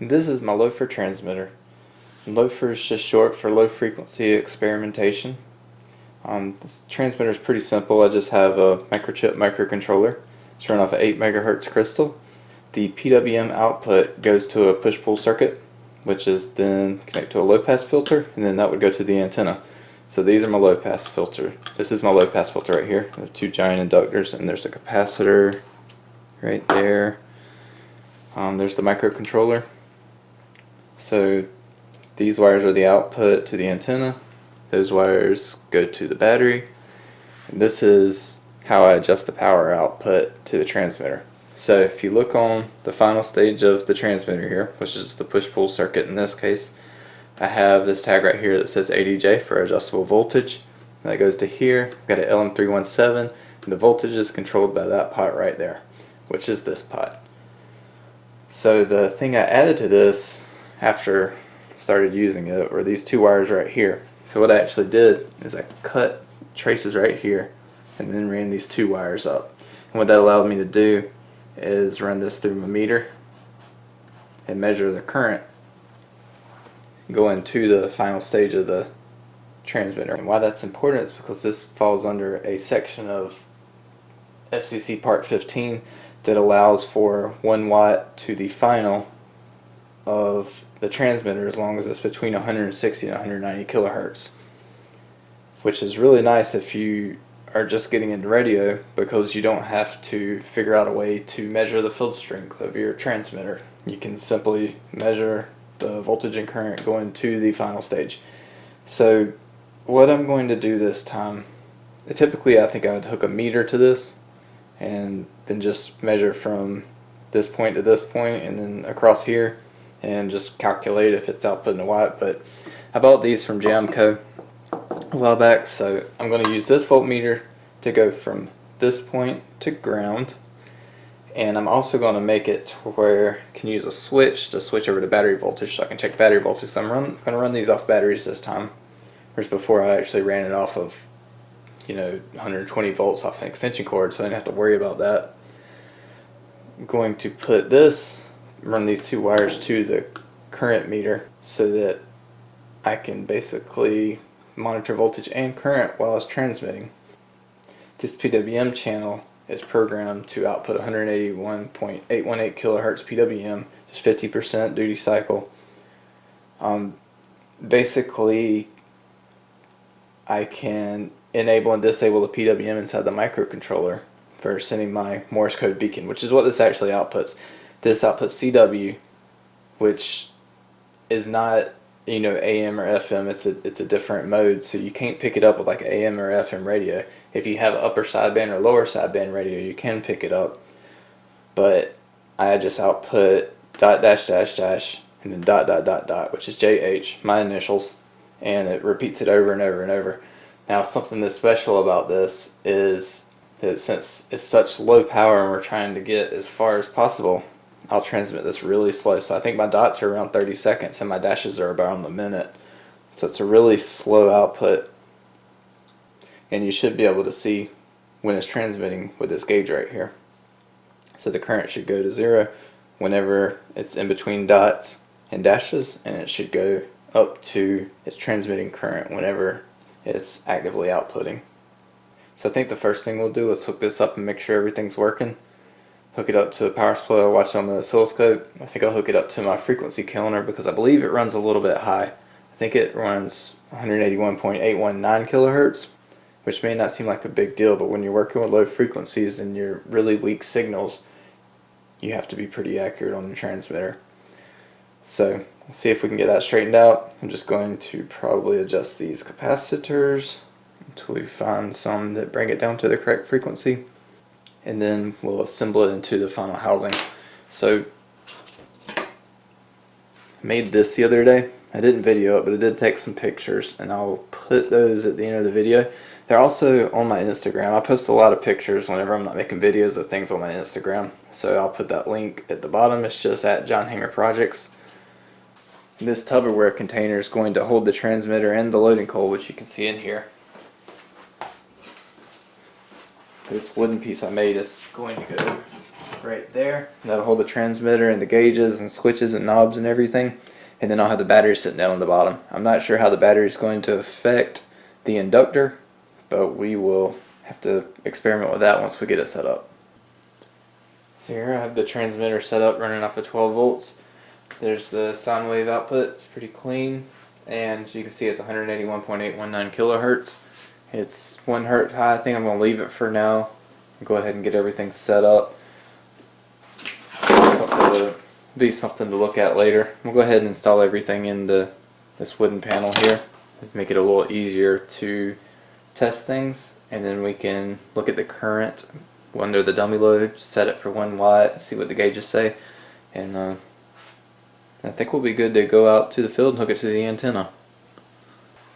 This is my Lowfer transmitter. Lowfer is just short for low frequency experimentation. This transmitter is pretty simple. I just have a microchip microcontroller. It's run off an 8 megahertz crystal. The PWM output goes to a push-pull circuit, which is then connected to a low-pass filter, and then that would go to the antenna. So these are my low-pass filter. This is my low-pass filter right here. I have two giant inductors, and there's a capacitor right there. There's the microcontroller. So these wires are the output to the antenna. Those wires go to the battery. And this is how I adjust the power output to the transmitter. So if you look on the final stage of the transmitter here, which is the push-pull circuit in this case, I have this tag right here that says ADJ for adjustable voltage. And that goes to here. I've got an LM317, and the voltage is controlled by that pot right there, which is this pot. So the thing I added to this after I started using it were these two wires right here. So what I actually did is I cut traces right here and then ran these two wires up. And what that allowed me to do is run this through my meter and measure the current going to the final stage of the transmitter. And why that's important is because this falls under a section of FCC Part 15 that allows for 1 watt to the final of the transmitter as long as it's between 160 and 190 kilohertz, which is really nice if you are just getting into radio, because you don't have to figure out a way to measure the field strength of your transmitter. You can simply measure the voltage and current going to the final stage. So what I'm going to do this time, typically I think I would hook a meter to this and then just measure from this point to this point and then across here and just calculate if it's output in a watt. But I bought these from Jamco a while back, so I'm going to use this voltmeter to go from this point to ground, and I'm also going to make it to where I can use a switch to switch over to battery voltage, so I can check battery voltage. So I'm going to run these off batteries this time, whereas before I actually ran it off of 120 volts off an extension cord, so I didn't have to worry about that. I'm going to put this, run these two wires to the current meter so that I can basically monitor voltage and current while it's transmitting. This PWM channel is programmed to output 181.818 kilohertz PWM, just 50% duty cycle. Basically, I can enable and disable the PWM inside the microcontroller for sending my Morse code beacon, which is what this actually outputs. This outputs CW, which is not AM or FM. It's a different mode, so you can't pick it up with like AM or FM radio. If you have upper sideband or lower sideband radio, you can pick it up, but I just output dot dash dash dash and then dot dot dot dot, which is JH, my initials, and it repeats it over and over and over. Now, something that's special about this is that since it's such low power and we're trying to get as far as possible, I'll transmit this really slow. So I think my dots are around 30 seconds and my dashes are about on the minute. So it's a really slow output. And you should be able to see when it's transmitting with this gauge right here. So the current should go to 0 whenever it's in between dots and dashes, and it should go up to its transmitting current whenever it's actively outputting. So I think the first thing we'll do is hook this up and make sure everything's working. Hook it up to a power supply, I'll watch it on the oscilloscope. I think I'll hook it up to my frequency counter because I believe it runs a little bit high. I think it runs 181.819 kilohertz, which may not seem like a big deal, but when you're working with low frequencies and you're really weak signals, you have to be pretty accurate on your transmitter. So we'll see if we can get that straightened out. I'm just going to probably adjust these capacitors until we find some that bring it down to the correct frequency, and then we'll assemble it into the final housing. So I made this the other day. I didn't video it, but I did take some pictures, and I'll put those at the end of the video. They're also on my Instagram. I post a lot of pictures whenever I'm not making videos of things on my Instagram, so I'll put that link at the bottom. It's just at John Hanger Projects. This Tupperware container is going to hold the transmitter and the loading coil, which you can see in here. This wooden piece I made is going to go right there. That'll hold the transmitter and the gauges and switches and knobs and everything. And then I'll have the battery sitting down on the bottom. I'm not sure how the battery is going to affect the inductor, but we will have to experiment with that once we get it set up. So here I have the transmitter set up running off of 12 volts. There's the sine wave output. It's pretty clean, and you can see it's 181.819 kilohertz. It's 1 hertz high. I think I'm going to leave it for now. Go ahead and get everything set up. Something to look at later. We'll go ahead and install everything into this wooden panel here. Make it a little easier to test things, and then we can look at the current under the dummy load, set it for 1 watt, see what the gauges say, and I think we'll be good to go out to the field and hook it to the antenna.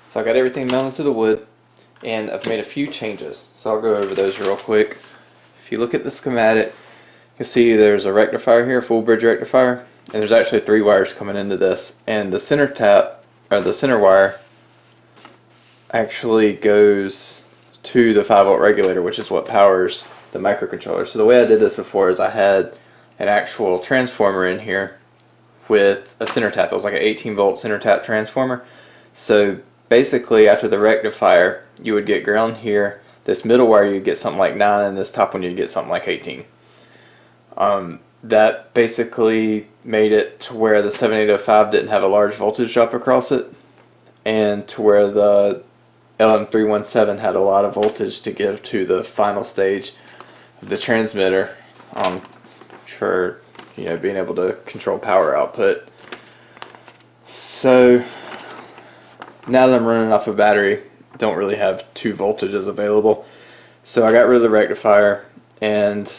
So I got everything mounted to the wood, and I've made a few changes, so I'll go over those real quick. If you look at the schematic, you'll see there's a rectifier here, a full bridge rectifier, and there's actually 3 wires coming into this, and the center tap, or the center wire, actually goes to the 5-volt regulator, which is what powers the microcontroller. So the way I did this before is I had an actual transformer in here with a center tap. It was like an 18-volt center tap transformer. So basically, after the rectifier, you would get ground here. This middle wire, you'd get something like 9, and this top one, you'd get something like 18. That basically made it to where the 7805 didn't have a large voltage drop across it, and to where the LM317 had a lot of voltage to give to the final stage of the transmitter for being able to control power output. So now that I'm running off a battery, I don't really have 2 voltages available. So I got rid of the rectifier and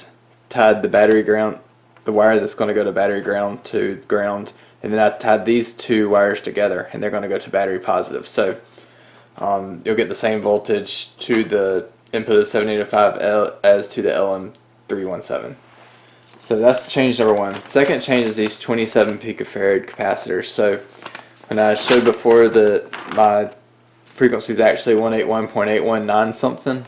tied the battery ground, the wire that's going to go to battery ground, to ground, and then I tied these 2 wires together, and they're going to go to battery positive. So you'll get the same voltage to the input of 7805 as to the LM317. So that's change number 1. Second change is these 27 picofarad capacitors. So when I showed before that my frequency is actually 181.819 something,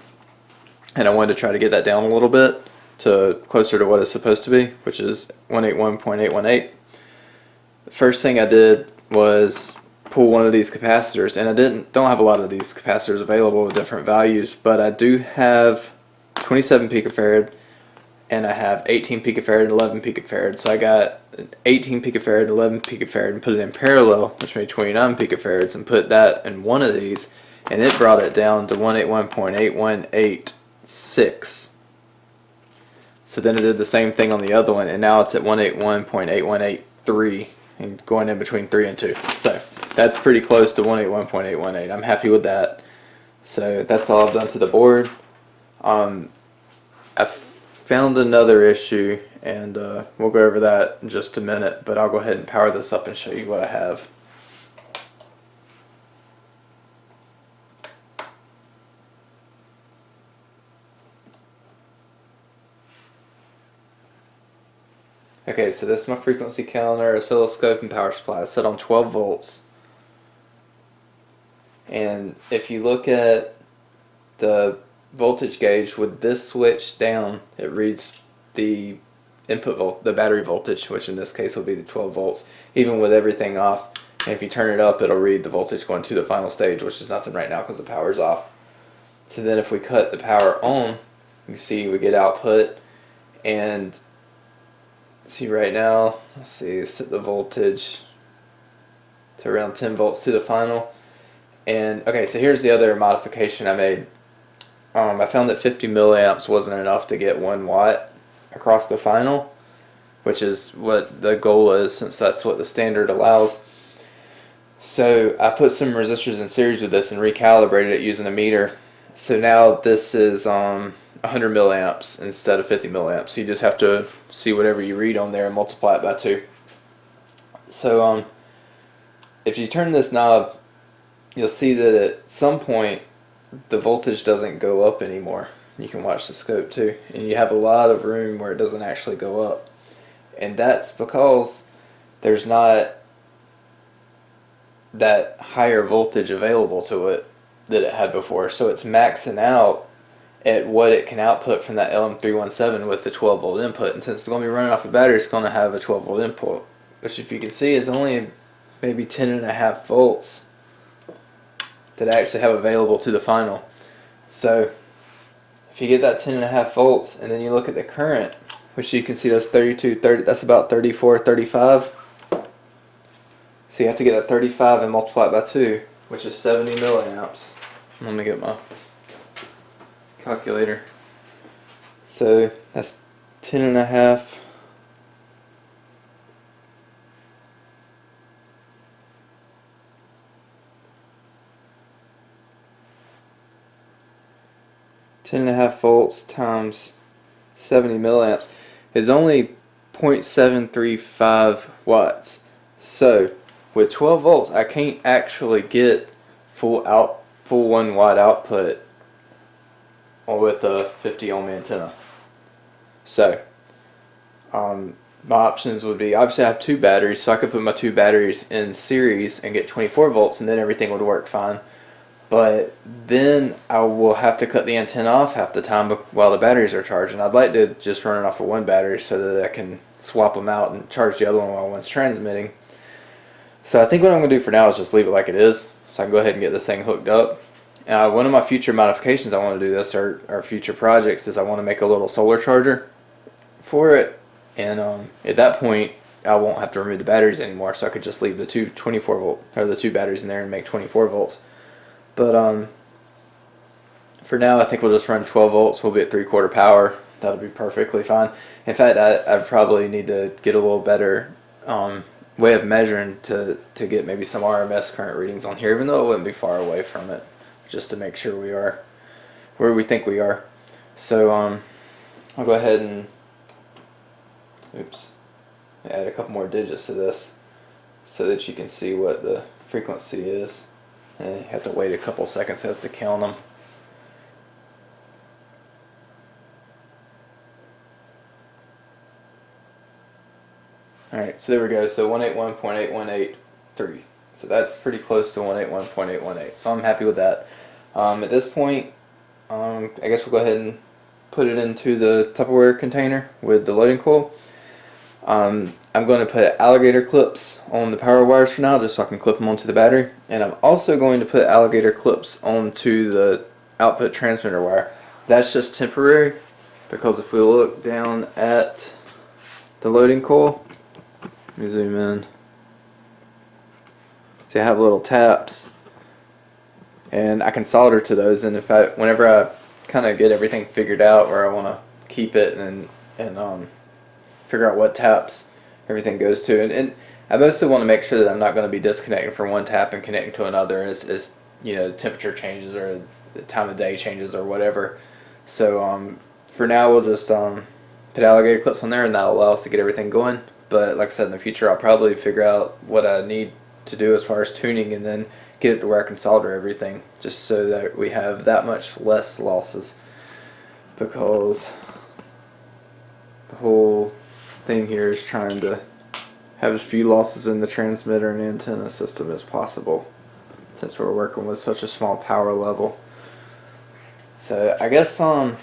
and I wanted to try to get that down a little bit to closer to what it's supposed to be, which is 181.818. The first thing I did was pull one of these capacitors, and I don't have a lot of these capacitors available with different values, but I do have 27 picofarad, and I have 18 picofarad and 11 picofarad. So I got 18 picofarad and 11 picofarad and put it in parallel, which made 29 picofarads, and put that in one of these, and it brought it down to 181.8186. So then I did the same thing on the other one, and now it's at 181.8183, and going in between 3 and 2. So that's pretty close to 181.818. I'm happy with that. So that's all I've done to the board. I found another issue, and we'll go over that in just a minute, but I'll go ahead and power this up and show you what I have. Okay, so this is my frequency counter, oscilloscope, and power supply. It's set on 12 volts. And if you look at the voltage gauge with this switch down, it reads the input the battery voltage, which in this case will be the 12 volts, even with everything off. And if you turn it up, it'll read the voltage going to the final stage, which is nothing right now because the power's off. So then if we cut the power on, you can see we get output, and see right now, let's see, set the voltage to around 10 volts to the final. And okay, so here's the other modification I made. I found that 50 milliamps wasn't enough to get 1 watt across the final, which is what the goal is, since that's what the standard allows. So I put some resistors in series with this and recalibrated it using a meter. So now this is 100 milliamps instead of 50 milliamps. So you just have to see whatever you read on there and multiply it by 2. So if you turn this knob, you'll see that at some point the voltage doesn't go up anymore. You can watch the scope too, and you have a lot of room where it doesn't actually go up, and that's because there's not that higher voltage available to it that it had before. So it's maxing out at what it can output from that LM317 with the 12 volt input. And since it's going to be running off a battery, it's going to have a 12 volt input, which if you can see is only maybe 10.5 volts that I actually have available to the final. So if you get that 10.5 volts and then you look at the current, which you can see that's 30, that's about 34, 35. So you have to get that 35 and multiply it by 2, which is 70 milliamps. Let me get my calculator. So that's 10.5. Volts times 70 milliamps is only 0.735 watts. So with 12 volts, I can't actually get full 1 watt output with a 50 ohm antenna. So my options would be, obviously I have 2 batteries, so I could put my 2 batteries in series and get 24 volts and then everything would work fine. But then I will have to cut the antenna off half the time while the batteries are charging. I'd like to just run it off of 1 battery so that I can swap them out and charge the other one while one's transmitting. So I think what I'm going to do for now is just leave it like it is, so I can go ahead and get this thing hooked up. One of my future modifications I want to do this, or future projects, is I want to make a little solar charger for it. And at that point, I won't have to remove the batteries anymore, so I could just leave the 2 24 volt, or the 2 batteries in there and make 24 volts. But for now, I think we'll just run 12 volts. We'll be at 3/4 power. That'll be perfectly fine. In fact, I probably need to get a little better way of measuring to get maybe some RMS current readings on here, even though it wouldn't be far away from it, just to make sure we are where we think we are. So I'll go ahead and add a couple more digits to this so that you can see what the frequency is. And you have to wait a couple seconds as to count them. Alright, so there we go. So 181.8183. So that's pretty close to 181.818. So I'm happy with that. At this point, I guess we'll go ahead and put it into the Tupperware container with the loading coil. I'm going to put alligator clips on the power wires for now, just so I can clip them onto the battery. And I'm also going to put alligator clips onto the output transmitter wire. That's just temporary, because if we look down at the loading coil, let me zoom in. See, I have little taps, and I can solder to those. And whenever I kind of get everything figured out where I want to keep it and figure out what taps everything goes to, and I mostly want to make sure that I'm not going to be disconnecting from one tap and connecting to another as you know, the temperature changes or the time of day changes or whatever. So for now we'll just put alligator clips on there, and that'll allow us to get everything going. But like I said, in the future I'll probably figure out what I need to do as far as tuning, and then get it to where I can solder everything, just so that we have that much less losses, because the whole thing here is trying to have as few losses in the transmitter and antenna system as possible, since we're working with such a small power level. So I guess kind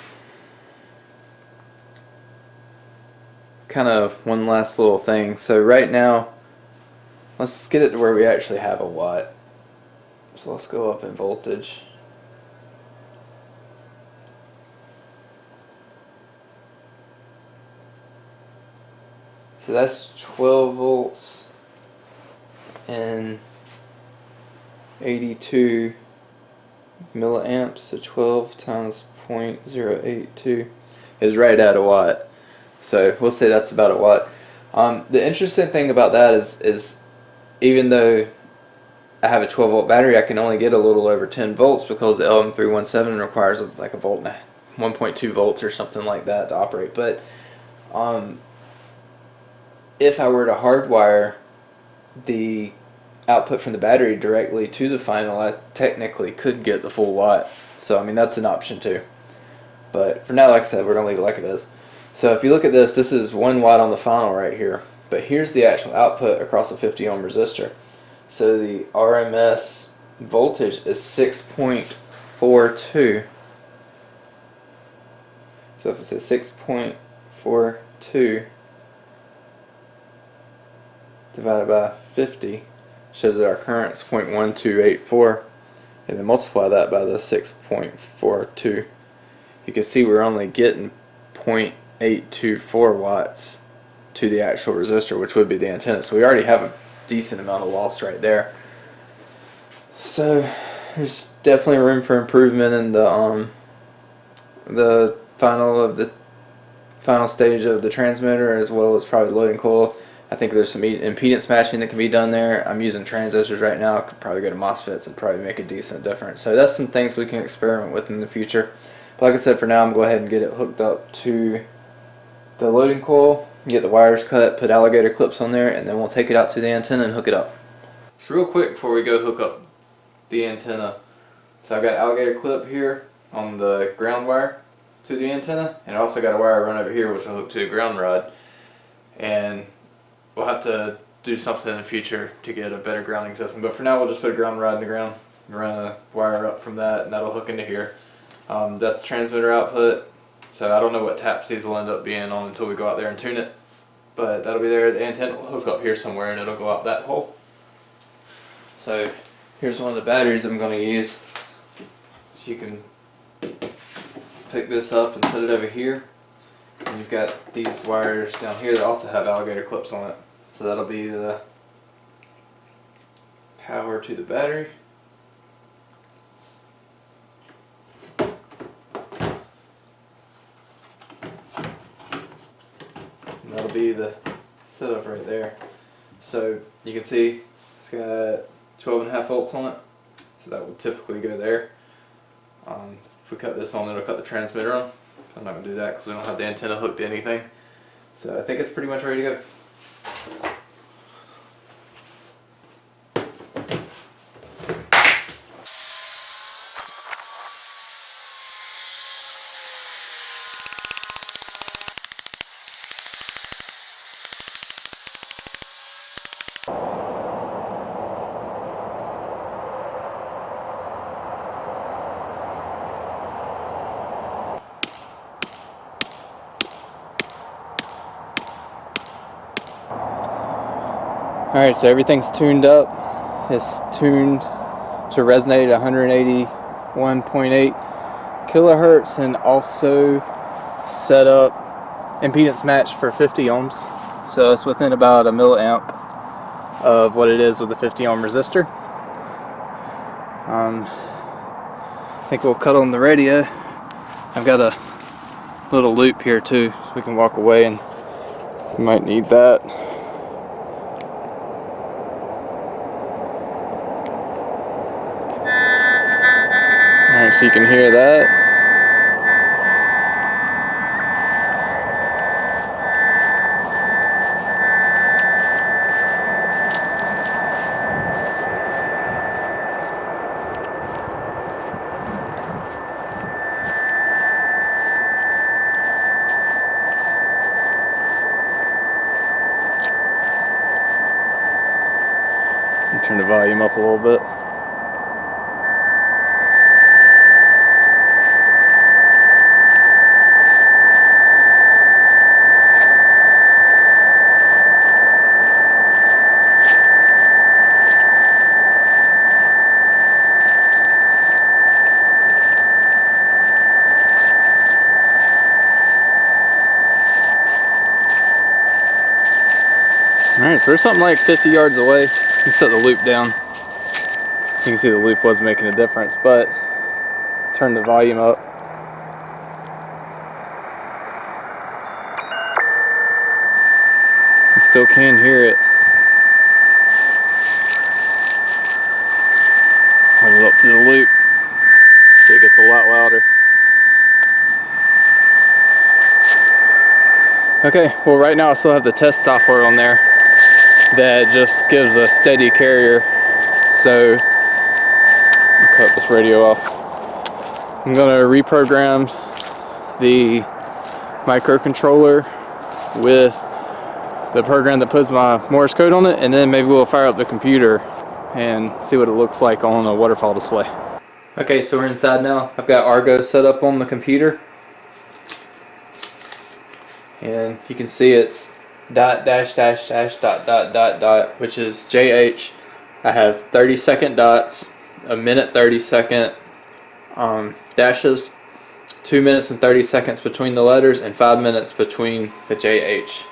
of one last little thing. So right now, let's get it to where we actually have a watt. So let's go up in voltage. So that's 12 volts and 82 milliamps. So 12 times 0.082 is right at a watt. So we'll say that's about a watt. The interesting thing about that is even though I have a 12 volt battery, I can only get a little over 10 volts, because the LM317 requires like a volt and 1.2 volts or something like that to operate. But if I were to hardwire the output from the battery directly to the final, I technically could get the full watt. So I mean, that's an option too. But for now, like I said, we're going to leave it like it is. So if you look at this, this is 1 watt on the final right here. But here's the actual output across a 50 ohm resistor. So the RMS voltage is 6.42. So if it's at 6.42 divided by 50, shows that our current is 0.1284, and then multiply that by the 6.42. You can see we're only getting 0.824 watts to the actual resistor, which would be the antenna. So we already have a decent amount of loss right there. So there's definitely room for improvement in the final stage of the transmitter, as well as probably loading coil. I think there's some impedance matching that can be done there. I'm using transistors right now. I could probably go to MOSFETs and probably make a decent difference. So that's some things we can experiment with in the future. But like I said, for now I'm going to go ahead and get it hooked up to the loading coil, get the wires cut, put alligator clips on there, and then we'll take it out to the antenna and hook it up. So real quick before we go hook up the antenna, so I've got an alligator clip here on the ground wire to the antenna, and I also got a wire run over here which will hook to a ground rod, and we'll have to do something in the future to get a better grounding system, but for now we'll just put a ground rod in the ground, run a wire up from that, and that'll hook into here. That's the transmitter output, so I don't know what taps these will end up being on until we go out there and tune it, but that'll be there. The antenna will hook up here somewhere and it'll go out that hole. So here's one of the batteries I'm going to use. You can pick this up and put it over here, and you've got these wires down here that also have alligator clips on it, so that'll be the power to the battery. And that'll be the setup right there. So you can see it's got 12.5 volts on it, so that will typically go there. If we cut this on, it'll cut the transmitter on. I'm not going to do that because we don't have the antenna hooked to anything. So I think it's pretty much ready to go. Alright, so everything's tuned up. It's tuned to resonate at 181.8 kilohertz, and also set up impedance match for 50 ohms. So it's within about a milliamp of what it is with a 50 ohm resistor. I think we'll cut on the radio. I've got a little loop here too, so we can walk away, and we might need that. Alright, so you can hear that. Turn the volume up a little bit. Alright, so we're something like 50 yards away. You can set the loop down. You can see the loop was making a difference, but turn the volume up. You still can hear it. Hold it up to the loop. See, it gets a lot louder. Okay, well right now I still have the test software on there that just gives a steady carrier. So I'll cut this radio off. I'm gonna reprogram the microcontroller with the program that puts my Morse code on it, and then maybe we'll fire up the computer and see what it looks like on a waterfall display. Okay, so we're inside now. I've got Argo set up on the computer. and you can see it's dot dash dash dash dot dot dot dot, which is JH. I have 30-second dots, a minute 30-second dashes, 2 minutes and 30 seconds between the letters, and 5 minutes between the JH.